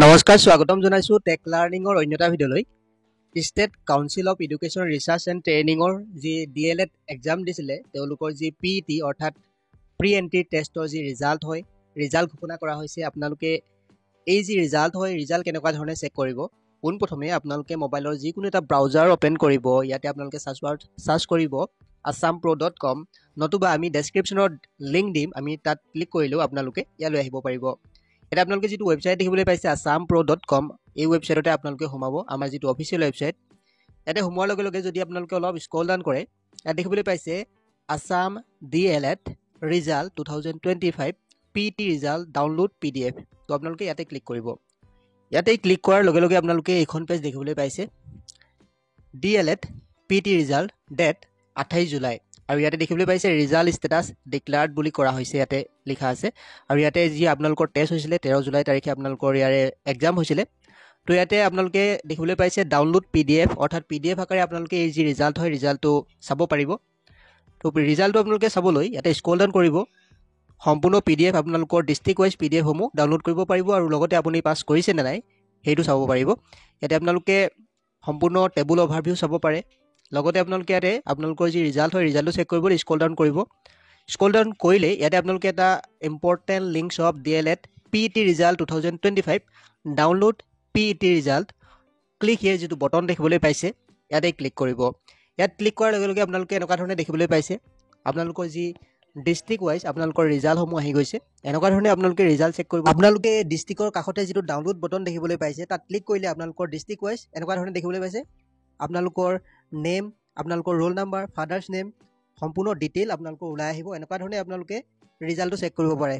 নমস্কাৰ স্বাগতম জনাইছো টেক লাৰ্ণিঙৰ অন্যটা ভিডিঅ'লৈ state council of education research and ট্ৰেইনিঙৰ যি DLED এক্সাম দিছিলে তেওঁলোকৰ যি PET অৰ্থাৎ প্ৰি এণ্ট্ৰি টেষ্টৰ যি ৰিজাল্ট হয় ৰিজাল্ট ঘোষণা কৰা হৈছে আপোনালোকে এই যি ৰিজাল্ট হয় ৰিজাল্ট কেনেকুৱা ধৰণে চেক কৰিব পোনপ্ৰথমে আপোনালোকে মোবাইলৰ যিকোনো এটা ব্ৰাউজাৰ ওপেন কৰিব ইয়াতে আপোনালোকে সাৰ্চ কৰিব assampro.com নতুবা আমি ডেছক্ৰিপশ্যনত লিংক দিম আমি তাত ক্লিক কৰিলেও আপোনালোকে ইয়ালৈ আহিব পাৰিব এটা আপোনালোকে যেটো ওয়েবসাইট দেখিবলৈ পাইছে assampro.com এই ওয়েবসাইটতে আপোনালোকে সোমাব আমাৰ যেটো অফিচিয়েল ওয়েবসাইট এতে সোমোৱাৰ লগে লগে যদি আপোনালোকে অলপ স্ক্ৰল ডাউন কৰে ইয়াত দেখিবলৈ পাইছে Assam DLED result 2025 PET result download PDF তো আপোনালোকে ইয়াতে ক্লিক কৰিব ইয়াতে ক্লিক কৰাৰ লগে লগে আপোনালোকে এইখন পেজ দেখিবলৈ পাইছে DLED PET result date 28 July আৰু ইয়াতে দেখিবলৈ পাইছে ৰিজাল্ট ষ্টেটাস ডিক্লেয়াৰ্ড বুলি কৰা হৈছে ইয়াতে লিখা আছে আৰু ইয়াতে যি আপোনালোকৰ টেষ্ট হৈছিলে 13 জুলাই তাৰিখে আপোনালোকৰ ইয়াৰে এক্সাম হৈছিলে তো ইয়াতে আপোনালোকে দেখিবলৈ পাইছে ডাউনলোড PDF অৰ্থাৎ PDF আকাৰে আপোনালোকে এই যি ৰিজাল্ট হয় ৰিজাল্টটো চাব পাৰিব তো ৰিজাল্টটো আপোনালোকে চাবলৈ ইয়াতে স্ক্ৰল ডাউন কৰিব সম্পূৰ্ণ PDF আপোনালোকৰ ডিস্ট্ৰিক্ট ওয়াইজ PDF সমূহ ডাউনলোড কৰিব পাৰিব আৰু লগতে আপুনি পাস কৰিছে নে নাই হেইটো চাব পাৰিব ইয়াতে আপোনালোকে সম্পূৰ্ণ টেবুল ওভাৰভিউ চাব পাৰে লগতে আপোনালোকে ইয়াতে আপোনালোকৰ যি ৰিজাল্ট হয় ৰিজাল্টটো চেক কৰিবলৈ স্ক্ৰল ডাউন কৰিব স্ক্ৰল ডাউন কৰিলে ইয়াতে আপোনালোকে এটা important links of DLED PET result 2025 download PET result click here যেটো বটন দেখিবলৈ পাইছে ইয়াতে ক্লিক কৰিব ইয়াত ক্লিক কৰাৰ লগে লগে আপোনালোকে এনেকুৱা ধৰণে দেখিবলৈ পাইছে আপোনালোকৰ যি ডিস্ট্ৰিক্ট ওয়াইজ আপোনালোকৰ ৰিজাল্ট সমূহ আহি গৈছে এনেকুৱা ধৰণে আপোনালোকে ৰিজাল্ট চেক কৰিব আপোনালোকে ডিস্ট্ৰিক্টৰ কাষতে যেটো ডাউনলোড বটন দেখিবলৈ পাইছে তাত ক্লিক কৰিলে আপোনালোকৰ ডিস্ট্ৰিক্ট ওয়াইজ এনেকুৱা ধৰণে দেখিবলৈ পাইছে আপোনালোকৰ নেম আপোনালোকৰ ৰোল নাম্বাৰ ফাদাৰ্স নেম সম্পূৰ্ণ ডিটেইল আপোনালোকৰ ওলাই আহিব এনেকুৱা ধৰণে আপোনালোকে ৰিজাল্টটো চেক কৰিব পাৰে